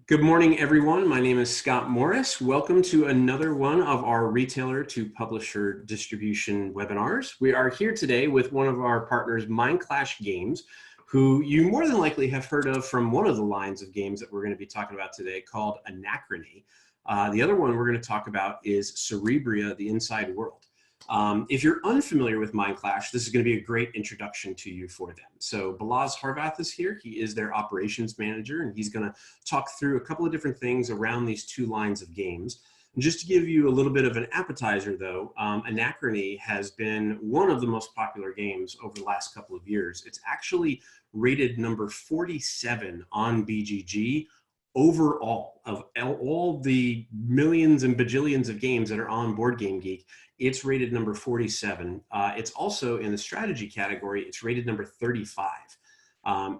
Good morning, everyone. My name is Scott Morris. Welcome to another one of our retailer to publisher distribution webinars. We are here today with one of our partners, Mindclash Games, who you more than likely have heard of from one of the lines of games that we're going to be talking about today called Anachrony. The other one we're going to talk about is Cerebria, the Inside World. If you're unfamiliar with Mindclash, this is going to be a great introduction to you for them. So Balazs Horvarth is here. He is their operations manager, and he's going to talk through a couple of different things around these two lines of games. And just to give you a little bit of an appetizer, though, Anachrony has been one of the most popular games over the last couple of years. It's actually rated number 47 on BGG overall of all the millions and bajillions of games that are on Board Game Geek. It's rated number 47. It's also in the strategy category. It's rated number 35.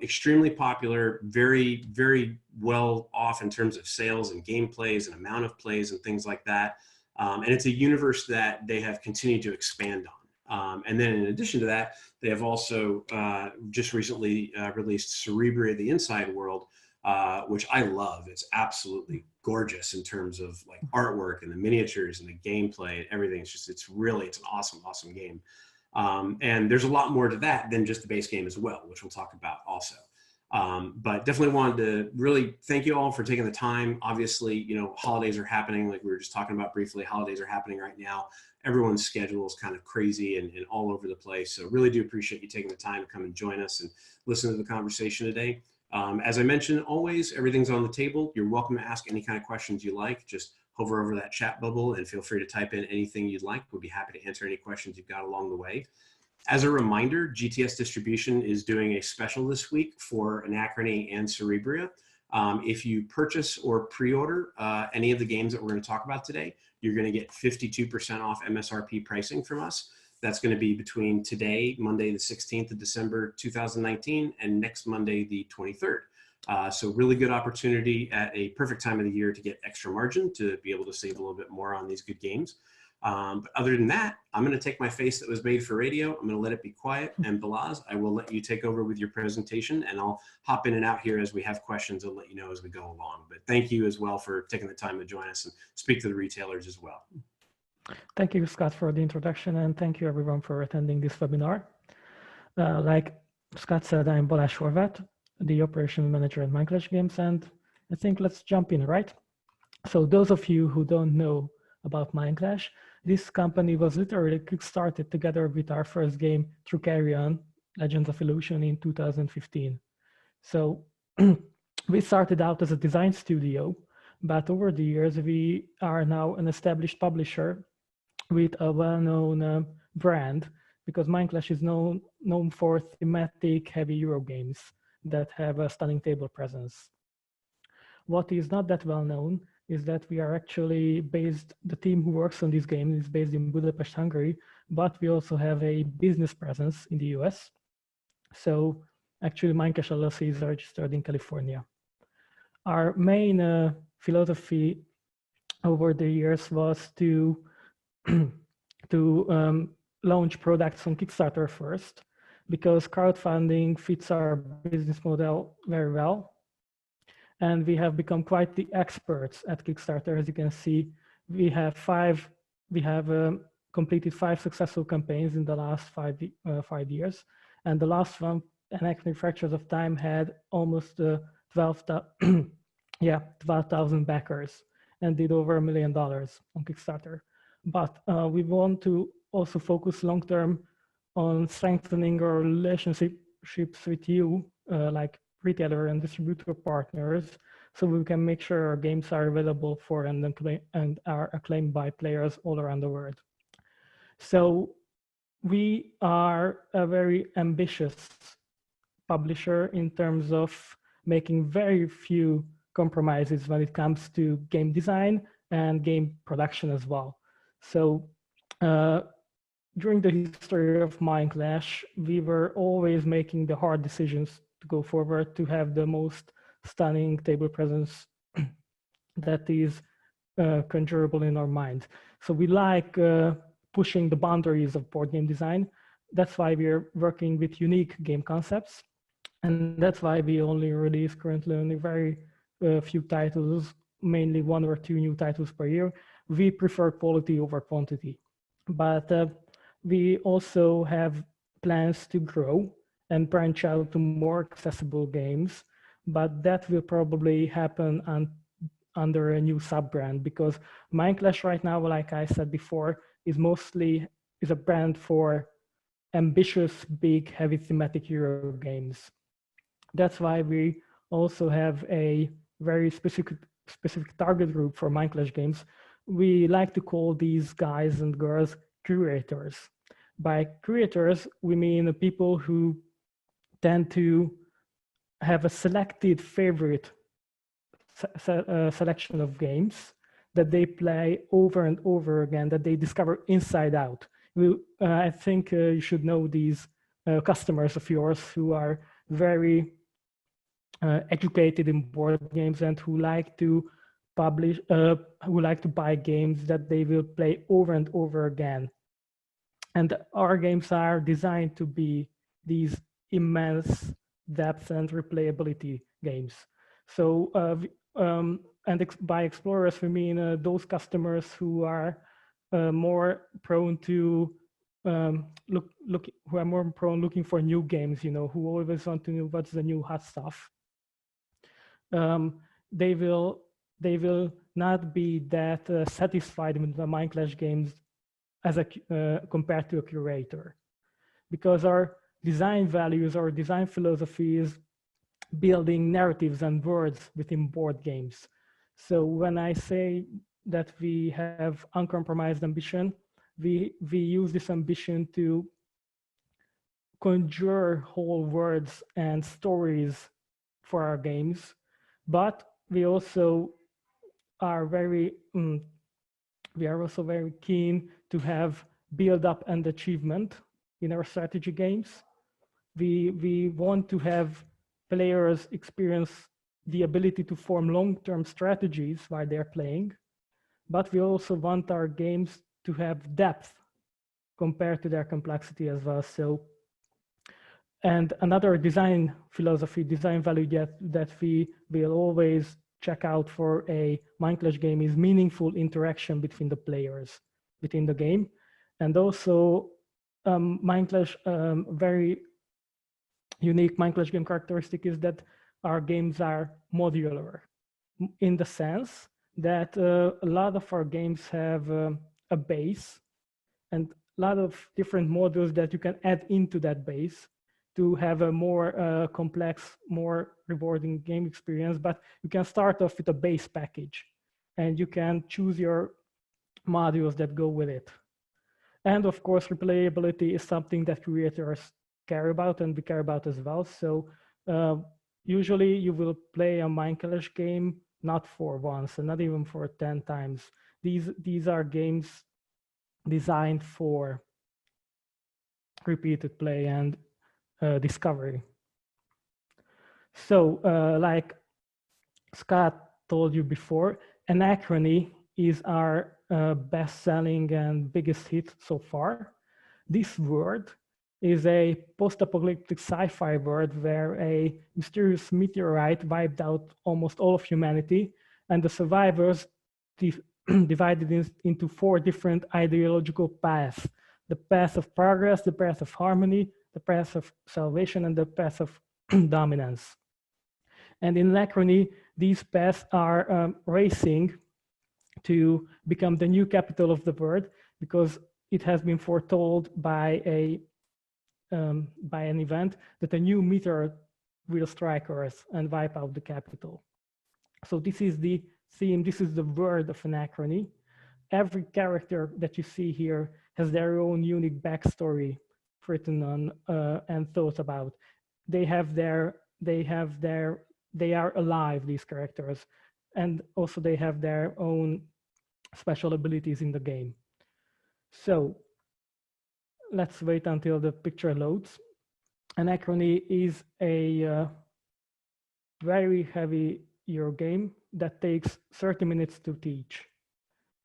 Extremely popular, very, very well off in terms of sales and gameplays and amount of plays and things like that. And it's a universe that they have continued to expand on. And then in addition to that, they have also just recently released Cerebria, the Inside World, which I love. It's absolutely gorgeous in terms of like artwork and the miniatures and the gameplay and everything. It's an awesome, awesome game. And there's a lot more to that than just the base game as well, which we'll talk about also. But definitely wanted to really thank you all for taking the time. Obviously, you know, holidays are happening, like we were just talking about briefly. Holidays are happening right now. Everyone's schedule is kind of crazy and all over the place. So really do appreciate you taking the time to come and join us and listen to the conversation today. As I mentioned, always, everything's on the table. You're welcome to ask any kind of questions you like. Just hover over that chat bubble and feel free to type in anything you'd like. We'll be happy to answer any questions you've got along the way. As a reminder, GTS Distribution is doing a special this week for Anachrony and Cerebria. If you purchase or pre-order any of the games that we're going to talk about today, you're going to get 52% off MSRP pricing from us. That's going to be between today, Monday, the 16th of December, 2019, and next Monday, the 23rd. So really good opportunity at a perfect time of the year to get extra margin to be able to save a little bit more on these good games. But other than that, I'm going to take my face that was made for radio. I'm going to let it be quiet. And Balazs, I will let you take over with your presentation, and I'll hop in and out here as we have questions and let you know as we go along. But thank you as well for taking the time to join us and speak to the retailers as well. Thank you, Scott, for the introduction, and thank you everyone for attending this webinar. Like Scott said, I'm Balazs Horvarth, the operations manager at Mindclash Games, and I think let's jump in, right? So those of you who don't know about Mindclash, this company was literally kickstarted together with our first game, Trucarion, Legends of Illusion, in 2015. So we started out as a design studio, but over the years, we are now an established publisher with a well-known brand, because Mindclash is known for thematic heavy Euro games that have a stunning table presence. What is not that well known is that we are actually the team who works on this game is based in Budapest, Hungary, but we also have a business presence in the US. So actually Mindcash LLC is registered in California. Our main philosophy over the years was to launch products on Kickstarter first, because crowdfunding fits our business model very well. And we have become quite the experts at Kickstarter. As you can see, we have completed 5 successful campaigns in the last 5 years. And the last one, Anachrony Fractures of Time, had almost 12,000 backers and did over $1 million on Kickstarter. But we want to also focus long-term on strengthening our relationships with you, like retailer and distributor partners, so we can make sure our games are available for and are acclaimed by players all around the world. So we are a very ambitious publisher in terms of making very few compromises when it comes to game design and game production as well. So during the history of Mindclash, we were always making the hard decisions to go forward, to have the most stunning table presence that is conjurable in our mind. So we like pushing the boundaries of board game design. That's why we're working with unique game concepts. And that's why we only release currently only very a few titles, mainly 1 or 2 new titles per year, we prefer quality over quantity. But we also have plans to grow and branch out to more accessible games, but that will probably happen under a new sub-brand, because Mindclash right now, like I said before, is a brand for ambitious, big, heavy thematic Euro games. That's why we also have a very specific target group for Mindclash games. We like to call these guys and girls curators. By curators, we mean people who tend to have a selected favorite selection of games that they play over and over again, that they discover inside out. I think you should know these customers of yours who are very educated in board games and who like to buy games that they will play over and over again. And our games are designed to be these immense depth and replayability games. So, by explorers, we mean those customers who are more prone to looking for new games, who always want to know what's the new hot stuff. They will not be that satisfied with the Mindclash games as compared to a curator, because our design values, our design philosophy is building narratives and words within board games. So when I say that we have uncompromised ambition, we use this ambition to conjure whole words and stories for our games, but we also are very keen to have build up and achievement in our strategy games. We want to have players experience the ability to form long-term strategies while they're playing, but we also want our games to have depth compared to their complexity as well. So, and another design philosophy, design value that we will always check out for a Mindclash game is meaningful interaction between the players within the game. And also Mindclash, very unique Mindclash game characteristic is that our games are modular, in the sense that a lot of our games have a base and a lot of different modules that you can add into that base to have a more complex, more rewarding game experience. But you can start off with a base package and you can choose your modules that go with it. And of course, replayability is something that creators care about and we care about as well. So usually you will play a Mindclash game not for once and not even for 10 times. These are games designed for repeated play and discovery. So like Scott told you before, Anachrony is our best-selling and biggest hit so far. This world is a post-apocalyptic sci-fi world where a mysterious meteorite wiped out almost all of humanity, and the survivors divided into 4 different ideological paths: the path of progress, the path of harmony, the path of salvation, and the path of dominance. And in Anachrony, these paths are racing to become the new capital of the world, because it has been foretold by an event that a new meteor will strike Earth and wipe out the capital. So this is the theme, this is the word of Anachrony. Every character that you see here has their own unique backstory written on and thought about. They are alive, these characters, and also they have their own special abilities in the game. So let's wait until the picture loads. Anachrony is a very heavy Euro game that takes 30 minutes to teach.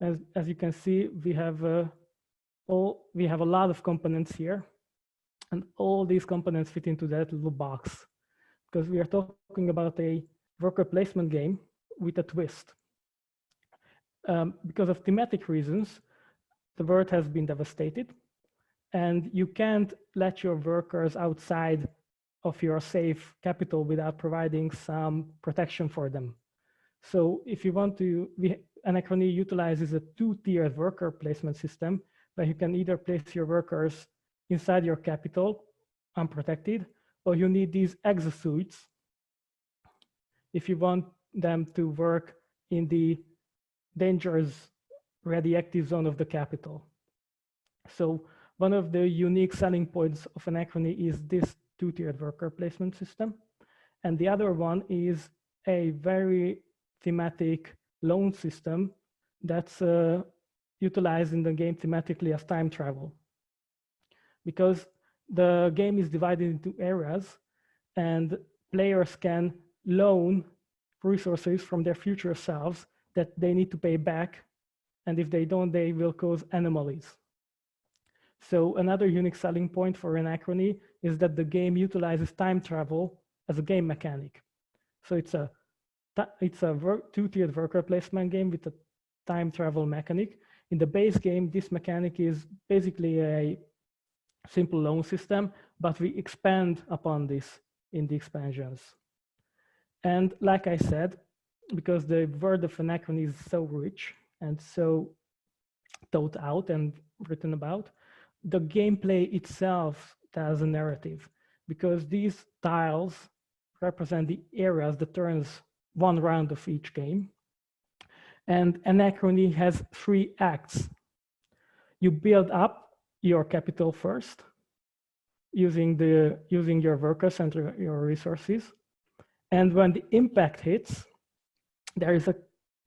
As you can see, we have a lot of components here, and all these components fit into that little box, because we are talking about a worker placement game with a twist. Because of thematic reasons, the world has been devastated, and you can't let your workers outside of your safe capital without providing some protection for them. So if you want to, Anachrony utilizes a two-tiered worker placement system where you can either place your workers inside your capital unprotected, or you need these exosuits if you want them to work in the dangerous radioactive zone of the capital. So one of the unique selling points of Anachrony is this two-tiered worker placement system. And the other one is a very thematic loan system that's utilized in the game thematically as time travel. Because the game is divided into areas, and players can loan resources from their future selves that they need to pay back. And if they don't, they will cause anomalies. So another unique selling point for Anachrony is that the game utilizes time travel as a game mechanic. So it's a two-tiered worker placement game with a time travel mechanic. In the base game, this mechanic is basically a simple loan system, but we expand upon this in the expansions. And like I said, because the world of Anachrony is so rich and so thought out and written about, the gameplay itself tells a narrative, because these tiles represent the areas, the turns, one round of each game. And Anachrony has 3 acts. You build up your capital first, using your workers and your resources. And when the impact hits, there is a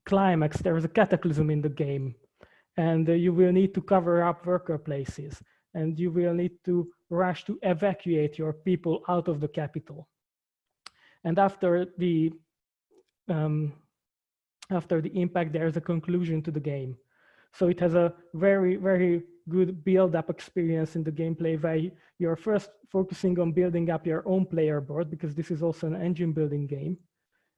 climax, there is a cataclysm in the game. And you will need to cover up worker places, and you will need to rush to evacuate your people out of the capital. And after the impact, there is a conclusion to the game. So it has a very, very good build-up experience in the gameplay, where you're first focusing on building up your own player board, because this is also an engine building game.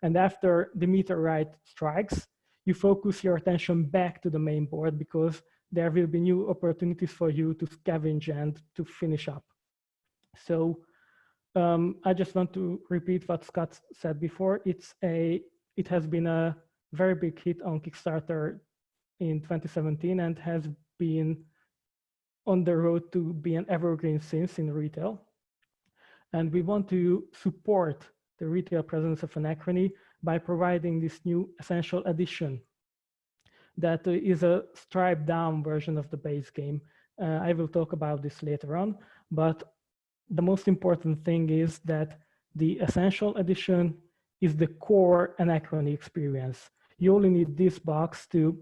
And after the meteorite strikes, you focus your attention back to the main board, because there will be new opportunities for you to scavenge and to finish up. So I just want to repeat what Scott said before. It has been a very big hit on Kickstarter in 2017 and has been on the road to be an evergreen since in retail. And we want to support the retail presence of Anachrony by providing this new essential edition that is a stripped down version of the base game. I will talk about this later on, but the most important thing is that the essential edition is the core Anachrony experience. You only need this box to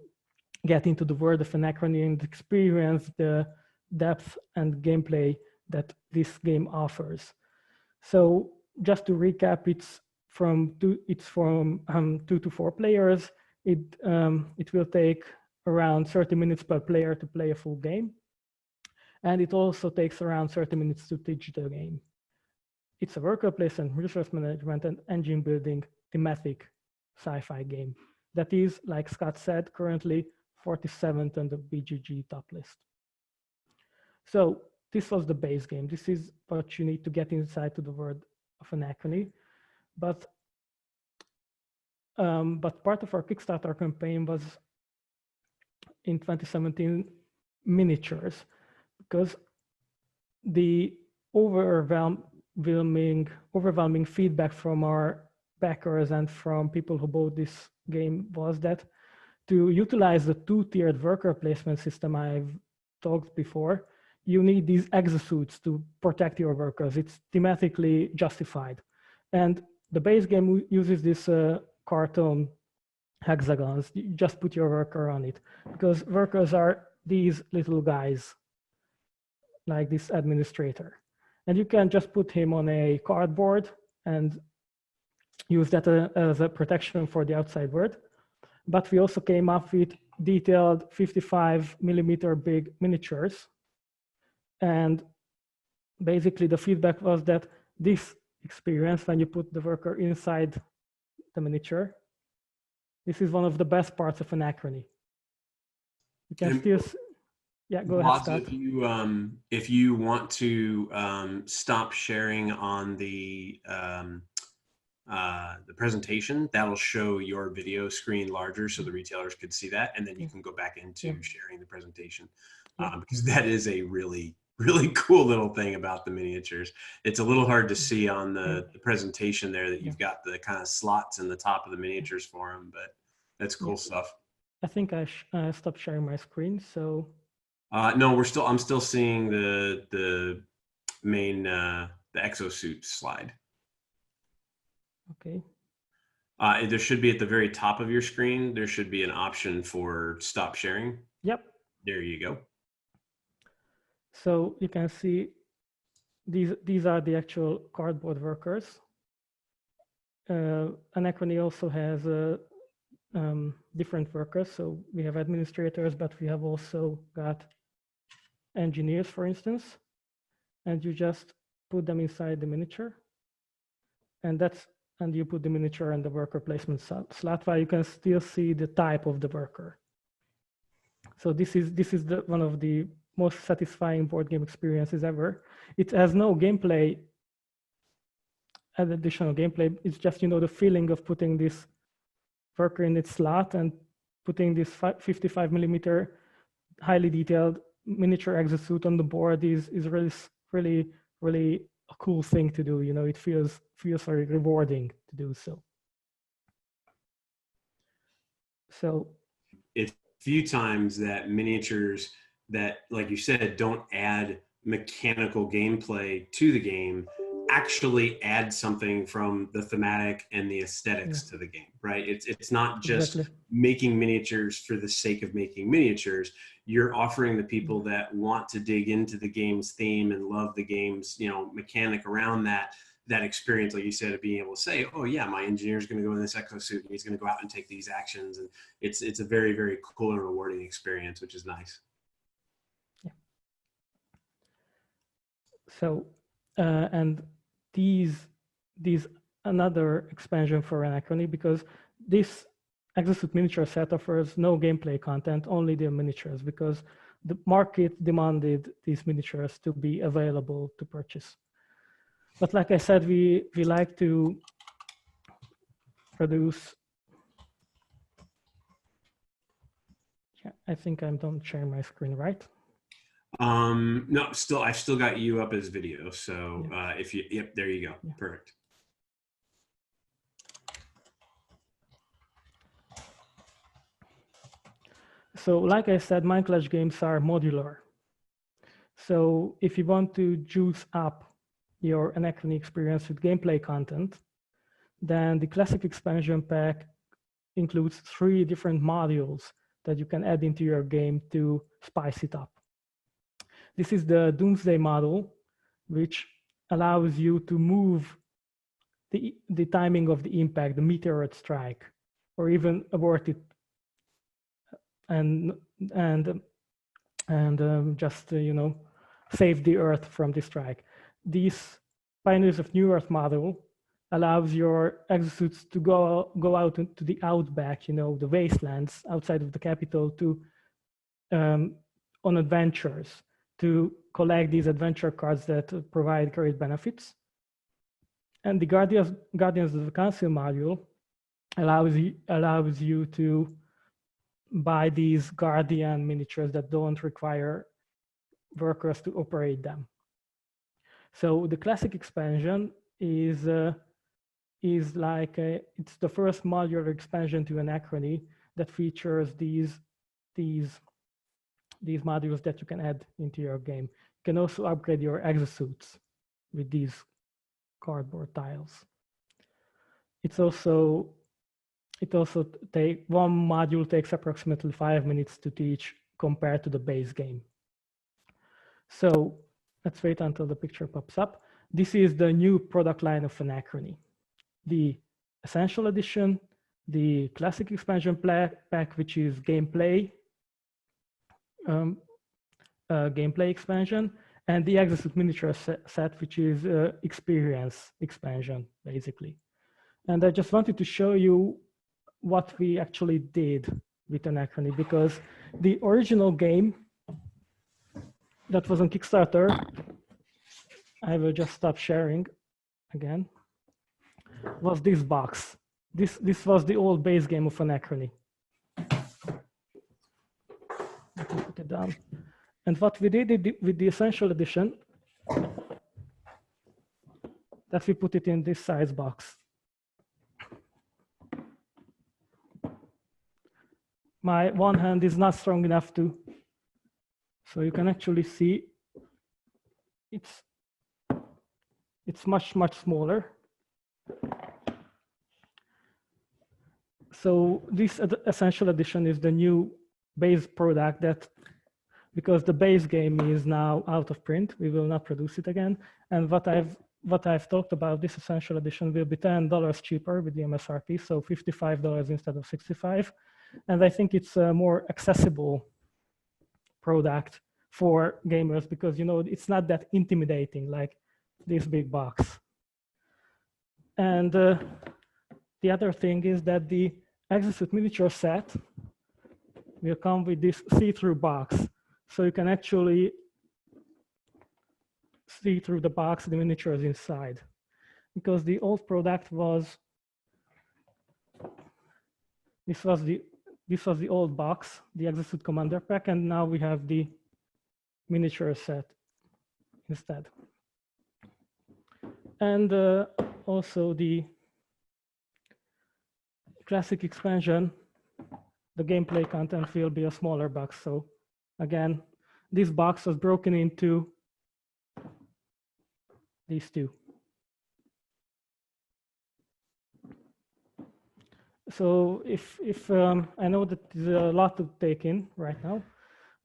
get into the world of Anachrony and experience the depth and gameplay that this game offers. So just to recap, it's from 2 to 4 players. It will take around 30 minutes per player to play a full game. And it also takes around 30 minutes to teach the game. It's a worker placement, resource management, and engine building thematic sci-fi game that is, like Scott said, currently 47th on the BGG top list. So this was the base game. This is what you need to get inside to the world of Anachrony. But part of our Kickstarter campaign was in 2017 miniatures, because the overwhelming feedback from our backers and from people who bought this game was that to utilize the two-tiered worker placement system I've talked before, you need these exosuits to protect your workers. It's thematically justified. And the base game uses this cartoon hexagons. You just put your worker on it, because workers are these little guys, like this administrator. And you can just put him on a cardboard and use that as a protection for the outside world. But we also came up with detailed 55mm big miniatures. And basically the feedback was that this experience, when you put the worker inside the miniature. This is one of the best parts of Anachrony. You can still, yeah, go ahead, Scott. If you want to stop sharing on the presentation, that'll show your video screen larger so the retailers could see that, and then you can go back into sharing the presentation, because that is a really cool little thing about the miniatures. It's a little hard to see on the presentation there that you've got the kind of slots in the top of the miniatures for them, but that's cool stuff. I think I stopped sharing my screen, so. No, I'm still seeing the main, the exosuit slide. Okay. There should be at the very top of your screen, there should be an option for stop sharing. Yep. There you go. So you can see these are the actual cardboard workers. Anachrony also has different workers. So we have administrators, but we have also got engineers, for instance. And you just put them inside the miniature. And you put the miniature in the worker placement slot where you can still see the type of the worker. So this is one of the most satisfying board game experiences ever. It has no gameplay, additional gameplay. It's just, the feeling of putting this worker in its slot and putting this 55 millimeter highly detailed miniature exosuit on the board is really a cool thing to do. It feels very rewarding to do so. So it's a few times that miniatures that, like you said, don't add mechanical gameplay to the game actually add something from the thematic and the aesthetics to the game, right? It's not just making miniatures for the sake of making miniatures. You're offering the people that want to dig into the game's theme and love the game's, mechanic around that experience, like you said, of being able to say, oh yeah, my engineer is going to go in this exosuit and he's going to go out and take these actions. And it's a very, very cool and rewarding experience, which is nice. Yeah. So, and these another expansion for Anachrony, because this exosuit miniature set offers no gameplay content, only the miniatures, because the market demanded these miniatures to be available to purchase. But like I said, we like to produce. Yeah, I think I'm done sharing my screen, right? No, I've still got you up as video. So if you, yep, there you go. Yeah. Perfect. So like I said, Mindclash games are modular. So if you want to juice up your Anachrony experience with gameplay content, then the classic expansion pack includes 3 different modules that you can add into your game to spice it up. This is the Doomsday model, which allows you to move the timing of the impact, the meteorite strike, or even abort it and just save the Earth from the strike. This Pioneers of New Earth model allows your exosuits to go out into the outback, the wastelands outside of the capital, to on adventures, to collect these adventure cards that provide great benefits. And the Guardians of the Council module allows you to buy these Guardian miniatures that don't require workers to operate them. So the classic expansion is like it's the first modular expansion to Anachrony that features these modules that you can add into your game. You can also upgrade your exosuits with these cardboard tiles. One module takes approximately 5 minutes to teach compared to the base game. So let's wait until the picture pops up. This is the new product line of Anachrony. The Essential Edition, the Classic Expansion Pack, which is gameplay expansion, and the Exosuit Miniature set, which is experience expansion, basically. And I just wanted to show you what we actually did with Anachrony, because the original game that was on Kickstarter, I will just stop sharing again, was this box. This was the old base game of Anachrony. Let me put it down. And what we did with the Essential Edition, that we put it in this size box. My one hand is not strong enough to, so you can actually see it's much, much smaller. So this Essential Edition is the new base product that, because the base game is now out of print, we will not produce it again. And what I've talked about, this Essential Edition will be $10 cheaper with the MSRP, so $55 instead of $65. And I think it's a more accessible product for gamers because, you know, it's not that intimidating like this big box. And the other thing is that the Execute miniature set will come with this see-through box. So you can actually see through the box the miniatures inside. Because the old product was, this was the old box, the Execute Commander Pack, and now we have the miniature set instead. And also the classic expansion, the gameplay content will be a smaller box. So again, this box was broken into these two. So if I know that there's a lot to take in right now,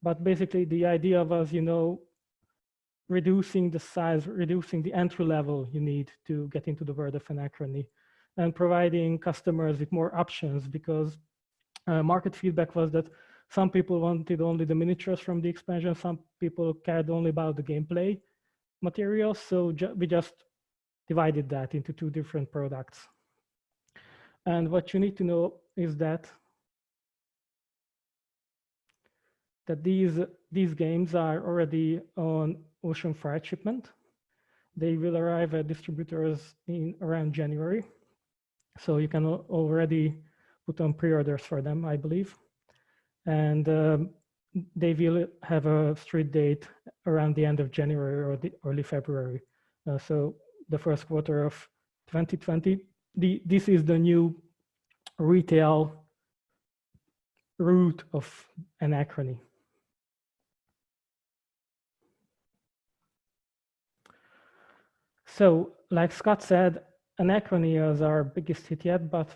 but basically the idea was, you know, reducing the size, reducing the entry level you need to get into the world of Anachrony, and providing customers with more options, because market feedback was that some people wanted only the miniatures from the expansion, some people cared only about the gameplay materials, so we just divided that into two different products. And what you need to know is that these games are already on ocean freight shipment. They will arrive at distributors in around January. So you can already put on pre-orders for them, I believe. And they will have a street date around the end of January or the early February. So the first quarter of 2020. This is the new retail route of Anachrony. So, like Scott said, Anachrony is our biggest hit yet, but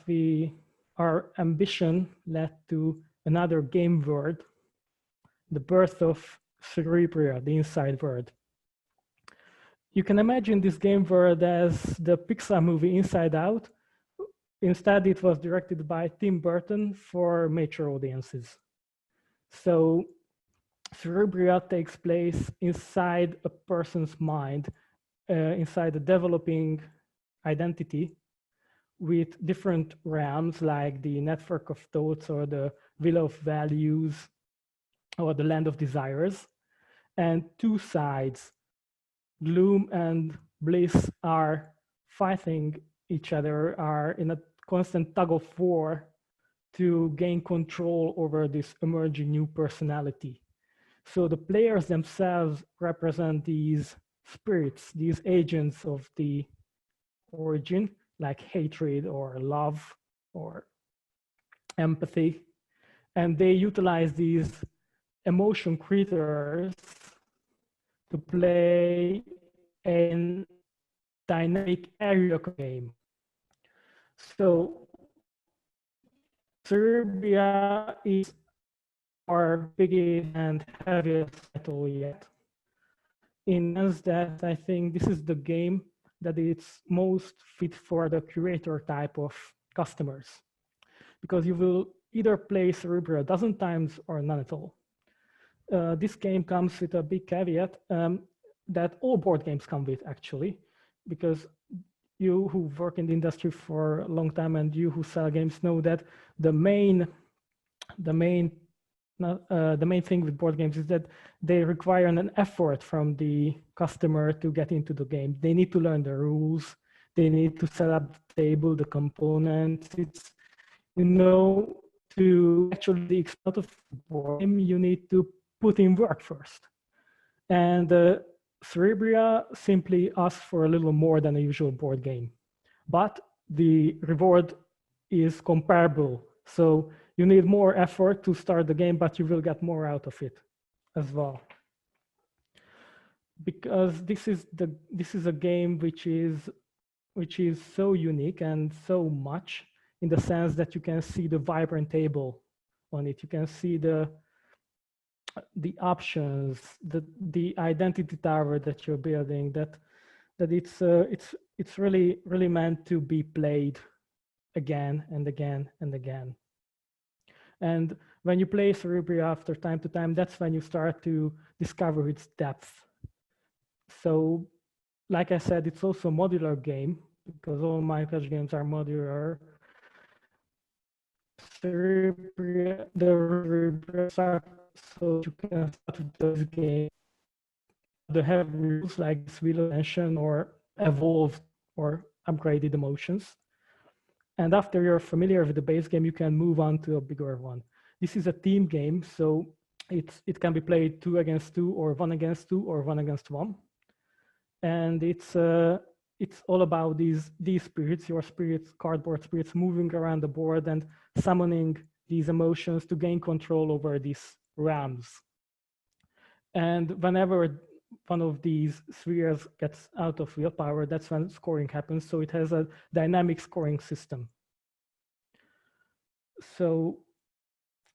our ambition led to another game world, the birth of Cerebria, the inside world. You can imagine this game world as the Pixar movie Inside Out. Instead, it was directed by Tim Burton for mature audiences. So Cerebria takes place inside a person's mind, inside a developing identity with different realms like the network of thoughts or the wheel of values or the land of desires. And two sides, gloom and bliss, are fighting each other, are in a constant tug of war to gain control over this emerging new personality. So the players themselves represent these spirits, these agents of the origin, like hatred or love or empathy. And they utilize these emotion creators to play a dynamic area game. So Serbia is our biggest and heaviest title yet. In that, I think this is the game that is most fit for the curator type of customers, because you will either play Cerebria a dozen times or none at all. This game comes with a big caveat that all board games come with, actually, because you who work in the industry for a long time and you who sell games know that the main thing with board games is that they require an effort from the customer to get into the game. They need to learn the rules. They need to set up the table, the components. It's, to actually export a board game, you need to put in work first. And Cerebria simply asks for a little more than a usual board game, but the reward is comparable. So you need more effort to start the game, but you will get more out of it as well. Because this is a game which is so unique and so much in the sense that you can see the vibrant table on it. You can see the options, the identity tower that you're building. That it's really meant to be played again and again and again. And when you play Cerebria after time to time, that's when you start to discover its depth. So, like I said, it's also a modular game because all Mindclash games are modular. Cerebria, so you can start with those games. They have rules like wheel extension or evolved or upgraded emotions. And after you're familiar with the base game, you can move on to a bigger one. This is a team game, so it can be played 2 against 2 or 1 against 2 or 1 against 1. And it's all about these spirits, your spirits, cardboard spirits, moving around the board and summoning these emotions to gain control over these realms. And whenever one of these spheres gets out of willpower, that's when scoring happens. So it has a dynamic scoring system. So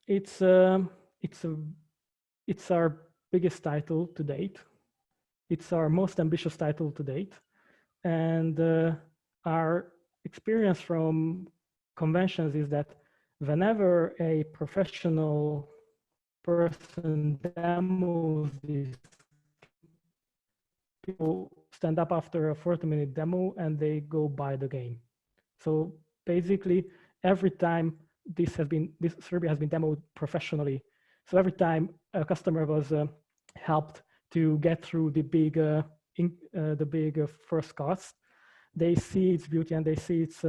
it's our biggest title to date. It's our most ambitious title to date. And our experience from conventions is that whenever a professional person demos this, people stand up after a 40-minute demo and they go buy the game. So basically, every time this Serbia has been demoed professionally. So every time a customer was helped to get through the big first cost, they see its beauty and they see its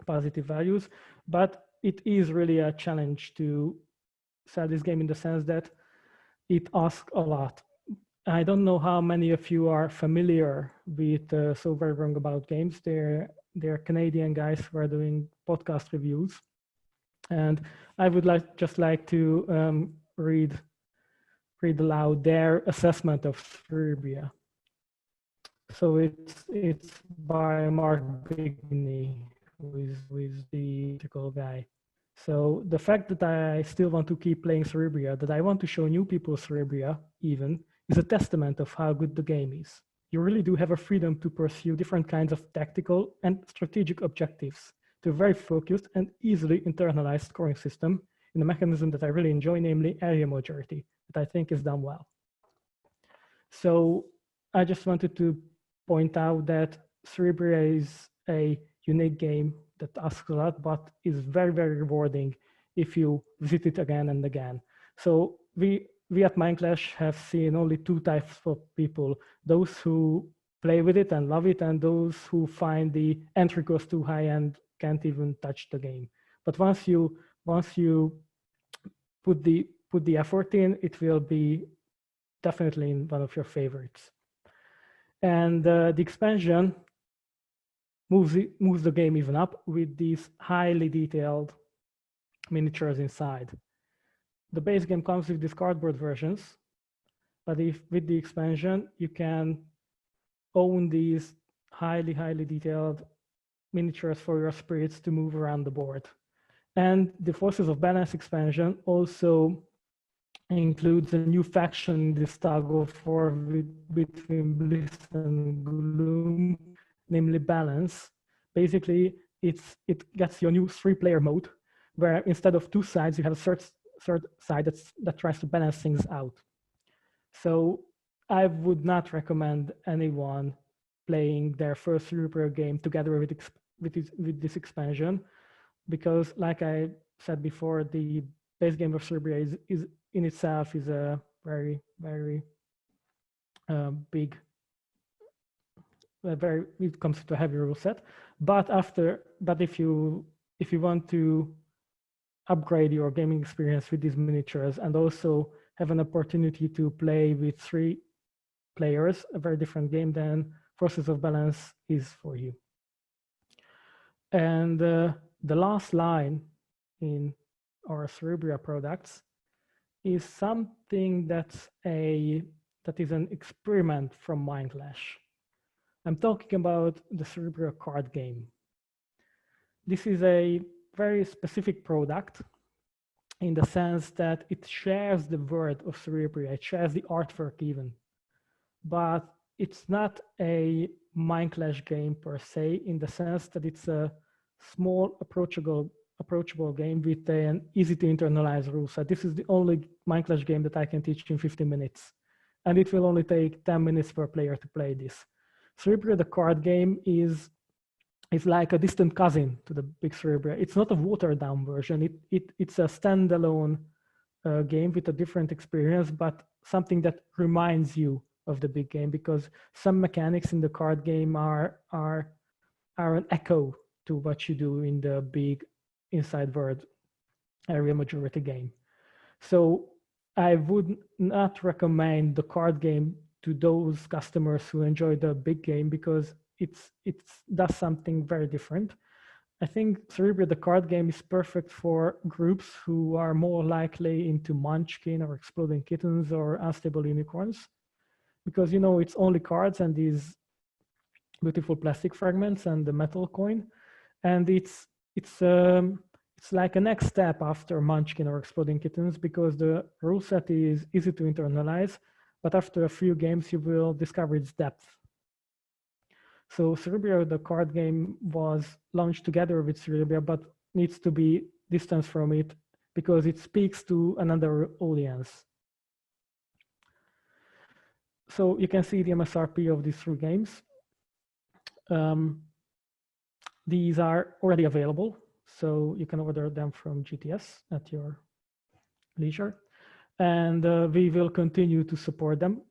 positive values. But it is really a challenge to sell this game in the sense that it asks a lot. I don't know how many of you are familiar with So Very Wrong About Games. They're Canadian guys who are doing podcast reviews. And I would just like to read aloud their assessment of Serbia. So it's by Mark Bigney, who is the critical guy. So the fact that I still want to keep playing Serbia, that I want to show new people Serbia even, is a testament of how good the game is. You really do have a freedom to pursue different kinds of tactical and strategic objectives to a very focused and easily internalized scoring system in a mechanism that I really enjoy, namely area majority, that I think is done well. So I just wanted to point out that Cerebria is a unique game that asks a lot, but is very, very rewarding if you visit it again and again. So we at Mindclash have seen only 2 types of people: those who play with it and love it, and those who find the entry cost too high and can't even touch the game. But once you put the effort in, it will be definitely in one of your favorites. And the expansion moves the game even up with these highly detailed miniatures inside. The base game comes with these cardboard versions, but with the expansion, you can own these highly detailed miniatures for your spirits to move around the board. And the Forces of Balance expansion also includes a new faction in this tug of war between Bliss and Gloom, namely Balance. Basically, it gets your new 3-player mode, where instead of 2 sides, you have a third side that tries to balance things out. So I would not recommend anyone playing their first Cerebria game together with this expansion, because like I said before, the base game of Serbia is in itself is a very big, very, it comes to a heavy rule set. But if you want to upgrade your gaming experience with these miniatures and also have an opportunity to play with 3 players, a very different game, then Forces of Balance is for you. And the last line in our Cerebria products is something that is an experiment from Mindclash. I'm talking about the Cerebria card game. This is a very specific product in the sense that it shares the word of Cerebria, it shares the artwork even, but it's not a Mindclash game per se, in the sense that it's a small, approachable game with an easy to internalize rule set. This is the only Mindclash game that I can teach in 15 minutes. And it will only take 10 minutes per player to play this. Cerebria, the card game, is like a distant cousin to the big Cerebria. It's not a watered down version. It's a standalone game with a different experience, but something that reminds you of the big game, because some mechanics in the card game are an echo to what you do in the big inside world area majority game. So I would not recommend the card game to those customers who enjoy the big game, because it does something very different. I think Cerebria, the card game, is perfect for groups who are more likely into Munchkin or Exploding Kittens or Unstable Unicorns, because it's only cards and these beautiful plastic fragments and the metal coin, and it's like a next step after Munchkin or Exploding Kittens, because the rule set is easy to internalize, but after a few games you will discover its depth. So Cerebria, the card game, was launched together with Cerebria, but needs to be distanced from it because it speaks to another audience. So you can see the MSRP of these 3 games. These are already available, so you can order them from GTS at your leisure. And we will continue to support them,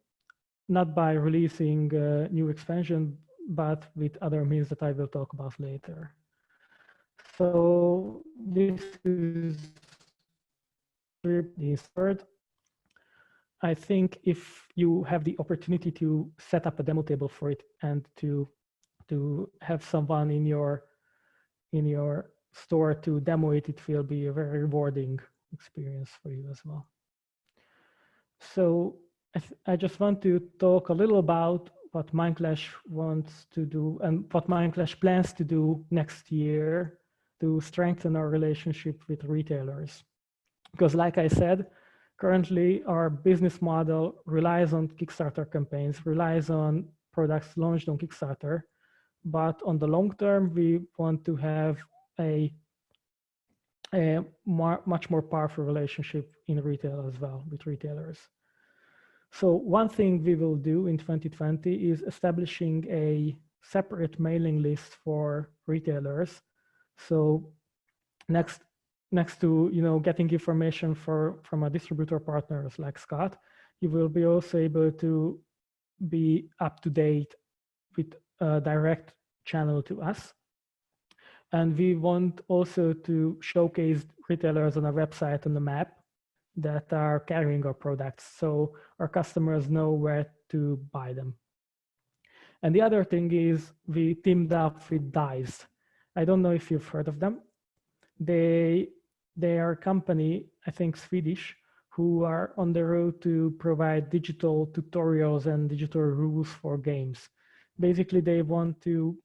not by releasing a new expansion, but with other means that I will talk about later. So this is the third. I think if you have the opportunity to set up a demo table for it and to have someone in your store to demo it, it will be a very rewarding experience for you as well. So I just want to talk a little about what Mindclash wants to do and what Mindclash plans to do next year to strengthen our relationship with retailers. Because like I said, currently our business model relies on Kickstarter campaigns, relies on products launched on Kickstarter. But on the long term, we want to have a much more powerful relationship in retail as well with retailers. So one thing we will do in 2020 is establishing a separate mailing list for retailers. So next to getting information from a distributor partners like Scott, you will be also able to be up to date with a direct channel to us. And we want also to showcase retailers on our website on the map that are carrying our products, so our customers know where to buy them. And the other thing is we teamed up with DICE. I don't know if you've heard of them. They are a company, I think Swedish, who are on the road to provide digital tutorials and digital rules for games. Basically, they want to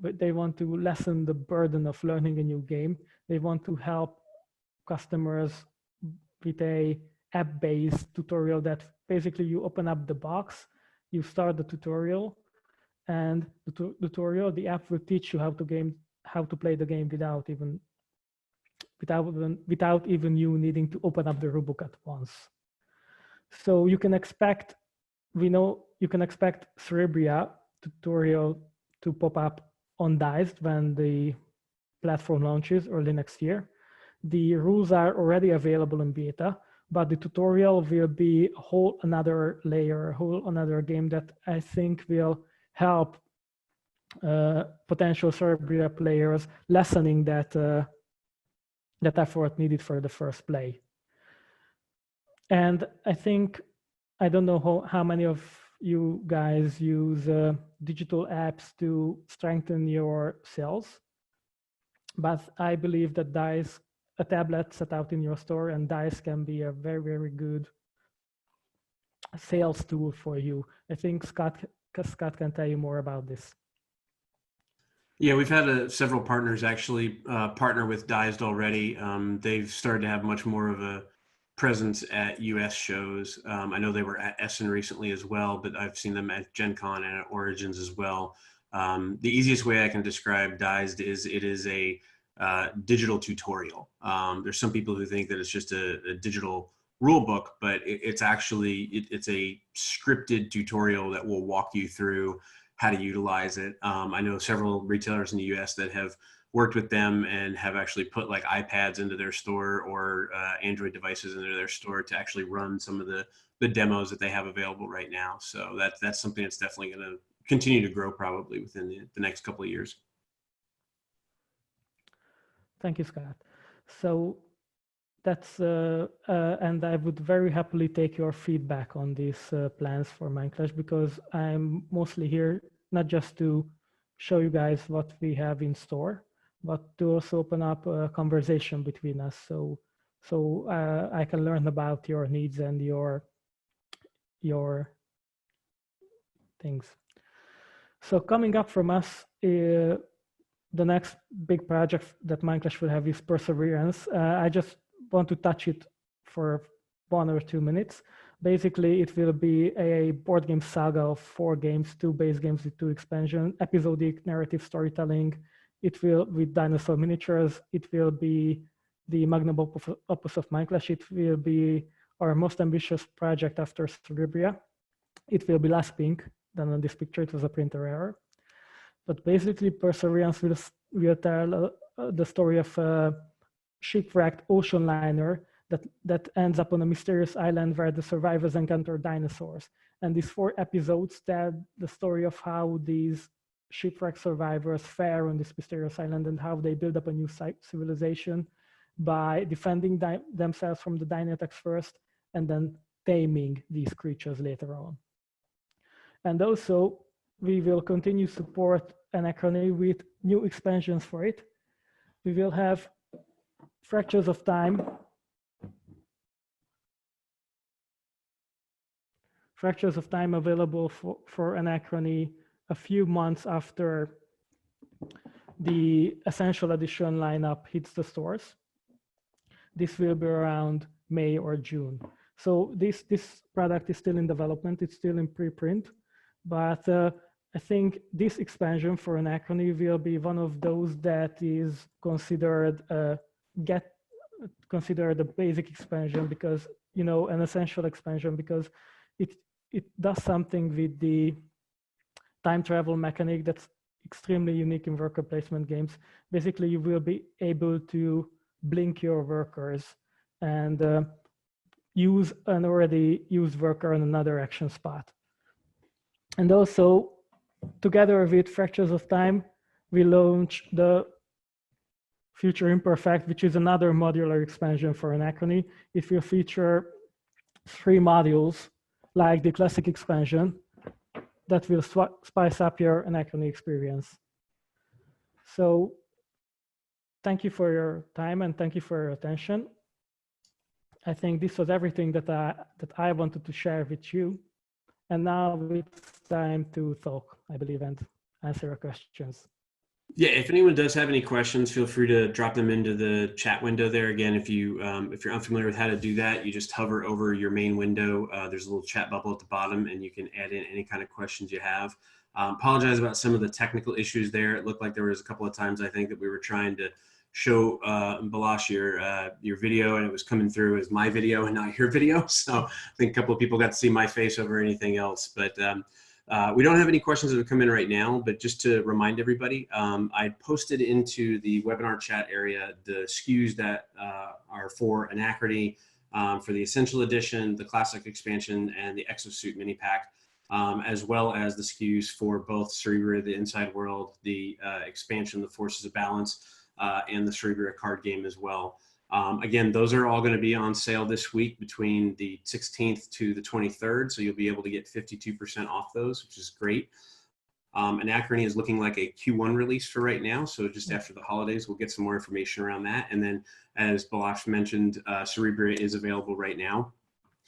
lessen the burden of learning a new game. They want to help customers with a app-based tutorial that basically you open up the box, you start the tutorial, and the app will teach you how to play the game without even you needing to open up the rulebook at once. So you can expect Cerebria tutorial to pop up on DICE when the platform launches early next year. The rules are already available in beta, but the tutorial will be a whole another layer, a whole another game that I think will help potential Serbia players lessening that that effort needed for the first play. And I think, I don't know how many of you guys use digital apps to strengthen your sales, but I believe that DICE, a tablet set out in your store, and DICE can be a very, very good sales tool for you. I think Scott can tell you more about this. Yeah, we've had several partners actually partner with DICE already. They've started to have much more of a presence at US shows. I know they were at Essen recently as well, but I've seen them at Gen Con and at Origins as well. The easiest way I can describe DICE is it is a digital tutorial. There's some people who think that it's just a digital rule book, but it's actually, it's a scripted tutorial that will walk you through how to utilize it. I know several retailers in the US that have worked with them and have actually put like iPads into their store or Android devices into their store to actually run some of the demos that they have available right now. So that's something that's definitely going to continue to grow probably within the next couple of years. Thank you, Scott. So that's, and I would very happily take your feedback on these plans for Mindclash, because I'm mostly here not just to show you guys what we have in store, but to also open up a conversation between us. So I can learn about your needs and your things. So coming up from us, the next big project that Mindclash will have is Perseverance. I just want to touch it for 1 or 2 minutes. Basically, it will be a board game saga of 4 games, 2 base games with 2 expansion, episodic narrative storytelling. It will, with dinosaur miniatures, it will be the magnum opus of Mindclash. It will be our most ambitious project after Cerebria. It will be less pink than on this picture. It was a printer error. But basically, Perseverance will tell the story of a shipwrecked ocean liner that ends up on a mysterious island where the survivors encounter dinosaurs. And these 4 episodes tell the story of how these shipwrecked survivors fare on this mysterious island and how they build up a new civilization by defending themselves from the dino attacks first and then taming these creatures later on. And also, we will continue support Anachrony with new expansions for it. We will have Fractures of Time. Fractures of Time available for Anachrony a few months after the Essential Edition lineup hits the stores. This will be around May or June. So this product is still in development. It's still in preprint, but I think this expansion for Anachrony will be one of those that is considered considered a basic expansion, because, you know, an essential expansion, because it does something with the time travel mechanic that's extremely unique in worker placement games. Basically, you will be able to blink your workers and use an already used worker on another action spot. And also, together with Fractures of Time, we launch the Future Imperfect, which is another modular expansion for Anachrony. It will feature 3 modules like the classic expansion that will spice up your Anachrony experience. So thank you for your time and thank you for your attention. I think this was everything that I wanted to share with you. And now it's time to talk, I believe, and answer your questions. Yeah, if anyone does have any questions, feel free to drop them into the chat window there. Again, if you're unfamiliar with how to do that, you just hover over your main window. There's a little chat bubble at the bottom, and you can add in any kind of questions you have. Apologize about some of the technical issues there. It looked like there was a couple of times, I think, that we were trying to show Balazs your video, and it was coming through as my video and not your video. So I think a couple of people got to see my face over anything else. But We don't have any questions that have come in right now, but just to remind everybody, I posted into the webinar chat area the SKUs that are for Anachrony, for the Essential Edition, the Classic Expansion, and the Exosuit Mini Pack, as well as the SKUs for both Cerebria, the Inside World, the expansion, the Forces of Balance, and the Cerebria card game as well. Again, those are all going to be on sale this week between the 16th to the 23rd. So you'll be able to get 52% off those, which is great. Anachrony is looking like a Q1 release for right now. So just after the holidays, we'll get some more information around that. And then as Balazs mentioned, Cerebria is available right now.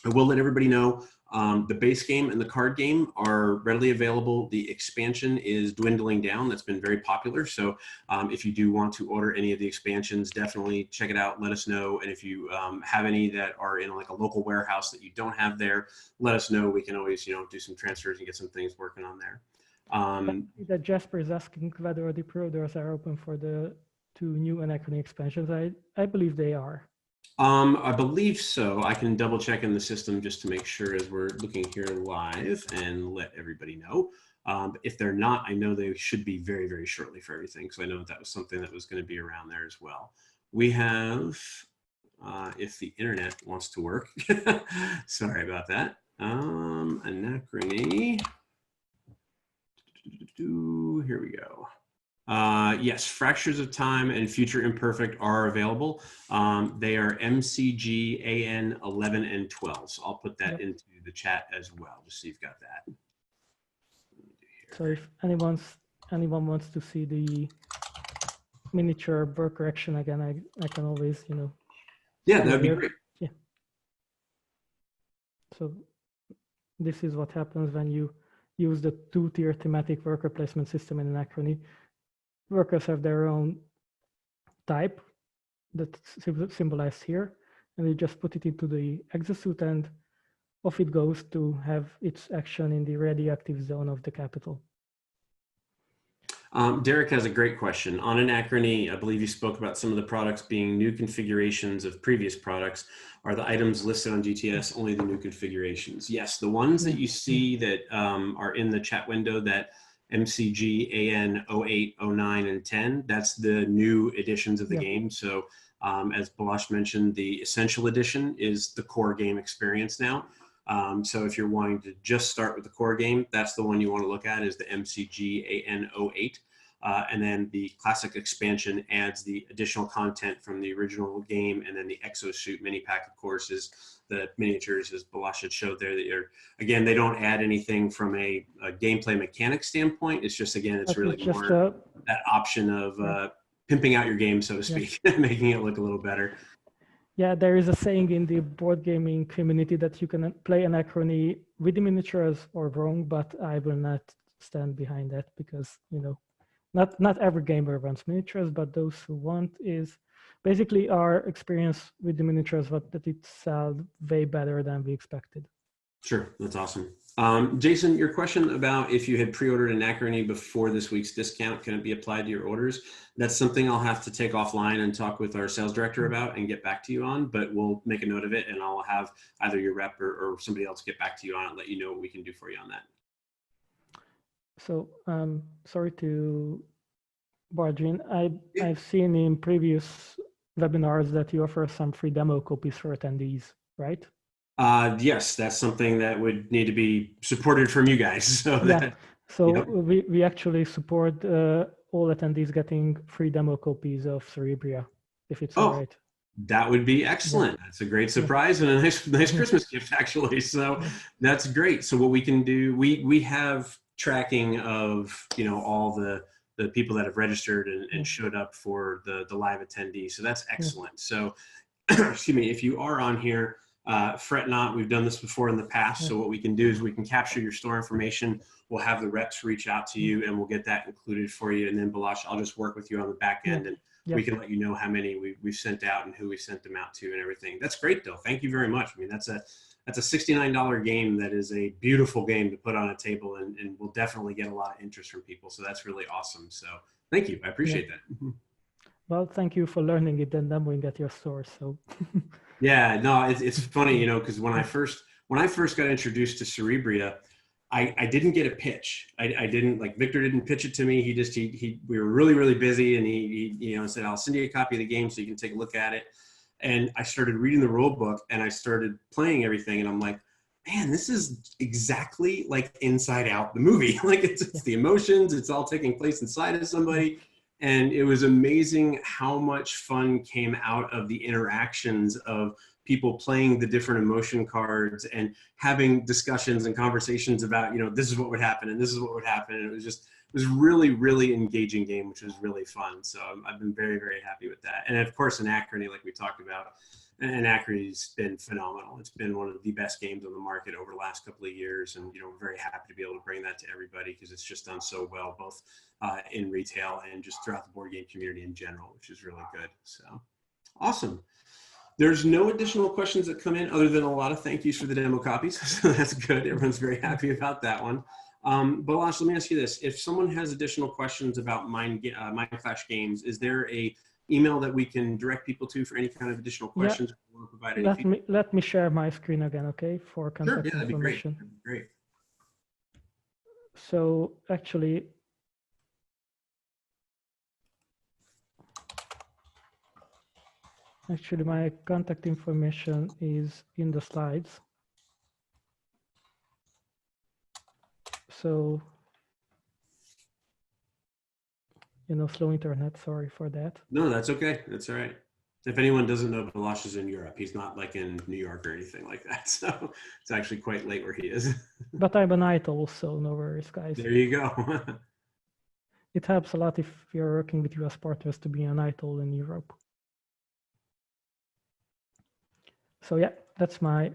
I will let everybody know the base game and the card game are readily available. The expansion is dwindling down. That's been very popular. So if you do want to order any of the expansions, definitely check it out. Let us know. And if you have any that are in like a local warehouse that you don't have there, let us know. We can always, do some transfers and get some things working on there. That Jasper is asking whether the pre-orders are open for the 2 new Anachrony expansions. I believe they are. I believe so. I can double check in the system just to make sure as we're looking here live and let everybody know. If they're not, I know they should be very, very shortly for everything. So I know that was something that was going to be around there as well. We have, if the internet wants to work, sorry about that. Anachrony. Here we go. Yes, Fractures of Time and Future Imperfect are available. They are MCG, AN 11 and 12. So I'll put that into the chat as well, just so you've got that. So if anyone wants to see the miniature bird correction again, I can always, Yeah, that'd be great. Yeah. So this is what happens when you use the 2-tier thematic worker placement system in Anachrony. Workers have their own type that's symbolized here, and you just put it into the exosuit and off it goes to have its action in the radioactive zone of the capital. Derek has a great question. On Anachrony, I believe you spoke about some of the products being new configurations of previous products. Are the items listed on GTS only the new configurations? Yes, the ones that you see that are in the chat window, that MCG, AN 08, 09, and 10, that's the new editions of the game. So as Balazs mentioned, the Essential Edition is the core game experience now. So if you're wanting to just start with the core game, that's the one you want to look at, is the MCG AN 08. And then the Classic Expansion adds the additional content from the original game. And then the Exosuit Mini Pack, of course, is the miniatures, as Balazs had showed there. That are, again, they don't add anything from a gameplay mechanic standpoint. It's just, again, it's really just more that option of pimping out your game, so to speak, making it look a little better. Yeah, there is a saying in the board gaming community that you can play Anachrony with the miniatures or wrong, but I will not stand behind that because, not every gamer wants miniatures, but those who want is basically our experience with the miniatures, that it sold way better than we expected. Sure, that's awesome. Jason, your question about if you had pre-ordered Anachrony before this week's discount, can it be applied to your orders? That's something I'll have to take offline and talk with our sales director about and get back to you on, but we'll make a note of it and I'll have either your rep or somebody else get back to you on it and let you know what we can do for you on that. So sorry to barge in. I've seen in previous webinars that you offer some free demo copies for attendees, right? Yes, that's something that would need to be supported from you guys. So we actually support all attendees getting free demo copies of Cerebria, if it's all right. That would be excellent. That's a great surprise and a nice Christmas gift, actually. So that's great. So what we can do, we have tracking of all the people that have registered and showed up for the live attendees. So that's excellent. So excuse me, if you are on here, fret not, we've done this before in the past. So what we can do is we can capture your store information. We'll have the reps reach out to you and we'll get that included for you. And then Balazs, I'll just work with you on the back end and we can let you know how many we've sent out and who we sent them out to and everything. That's great though. Thank you very much. I mean, that's a $69 game that is a beautiful game to put on a table and will definitely get a lot of interest from people. So that's really awesome. So thank you. I appreciate that. Well, thank you for learning it and demoing at your store. So yeah, no, it's funny, because when I first got introduced to Cerebria, I didn't get a pitch. I didn't, like, Victor didn't pitch it to me. We were really, really busy, and he said, I'll send you a copy of the game so you can take a look at it. And I started reading the rule book, and I started playing everything, and I'm like, man, this is exactly like Inside Out, the movie. Like, it's the emotions, it's all taking place inside of somebody. And it was amazing how much fun came out of the interactions of people playing the different emotion cards and having discussions and conversations about, this is what would happen and this is what would happen. And it was really, really engaging game, which was really fun. So I've been very, very happy with that. And of course, Anachrony, like we talked about, Anachrony's been phenomenal. It's been one of the best games on the market over the last couple of years. And, we're very happy to be able to bring that to everybody because it's just done so well, both in retail and just throughout the board game community in general, which is really good. So awesome. There's no additional questions that come in other than a lot of thank yous for the demo copies. So that's good. Everyone's very happy about that one. Balazs, let me ask you this. If someone has additional questions about Mindclash Games, is there a email that we can direct people to for any kind of additional questions? Yeah. Want to provide any let me share my screen again, okay, for contact Sure, yeah, information. that'd be great. So actually, my contact information is in the slides. So, slow internet, sorry for that. No, that's okay. That's all right. If anyone doesn't know, Balazs is in Europe. He's not like in New York or anything like that. So it's actually quite late where he is. But I'm an idol, so no worries, guys. There you go. It helps a lot if you're working with US partners to be an idol in Europe. So yeah, that's my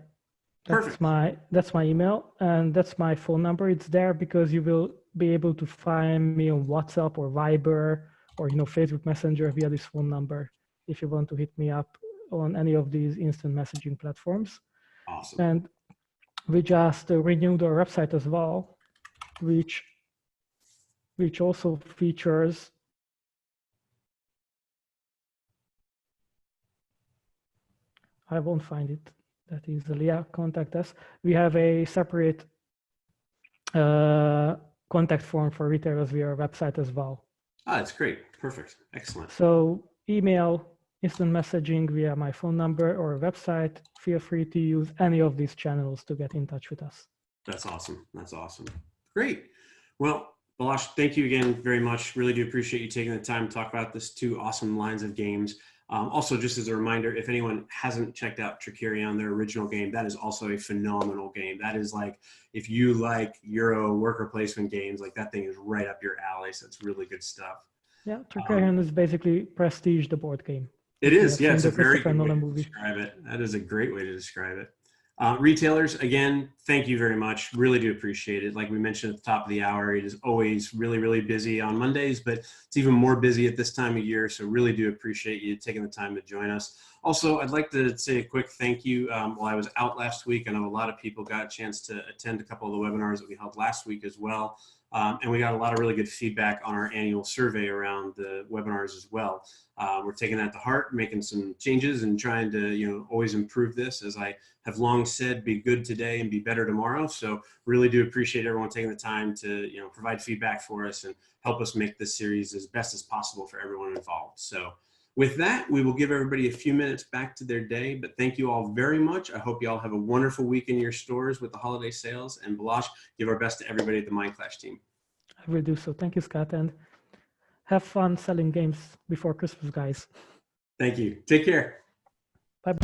email, and that's my phone number. It's there because you will be able to find me on WhatsApp or Viber or Facebook Messenger via this phone number if you want to hit me up on any of these instant messaging platforms. Awesome. And we just renewed our website as well, which also features I won't find it that easily. Yeah, contact us. We have a separate contact form for retailers via our website as well. Ah, that's great. Perfect. Excellent. So email, instant messaging via my phone number or website. Feel free to use any of these channels to get in touch with us. That's awesome. That's awesome. Great. Well, Balazs, thank you again very much. Really do appreciate you taking the time to talk about this two awesome lines of games. Also, just as a reminder, if anyone hasn't checked out Trickerion, their original game, that is also a phenomenal game. That is like, if you like Euro worker placement games, like that thing is right up your alley. So it's really good stuff. Yeah, Trickerion is basically Prestige, the board game. It is, yeah, it's a very good way to describe it. That is a great way to describe it. Retailers, again, thank you very much. Really do appreciate it. Like we mentioned at the top of the hour, it is always really, really busy on Mondays, but it's even more busy at this time of year. So really do appreciate you taking the time to join us. Also, I'd like to say a quick thank you. While I was out last week, I know a lot of people got a chance to attend a couple of the webinars that we held last week as well. And we got a lot of really good feedback on our annual survey around the webinars as well. We're taking that to heart, making some changes and trying to, always improve this. As I have long said, be good today and be better tomorrow. So really do appreciate everyone taking the time to, provide feedback for us and help us make this series as best as possible for everyone involved. So with that, we will give everybody a few minutes back to their day, but thank you all very much. I hope you all have a wonderful week in your stores with the holiday sales, and Balazs, give our best to everybody at the Mindclash team. I will do so. Thank you, Scott, and have fun selling games before Christmas, guys. Thank you. Take care. Bye.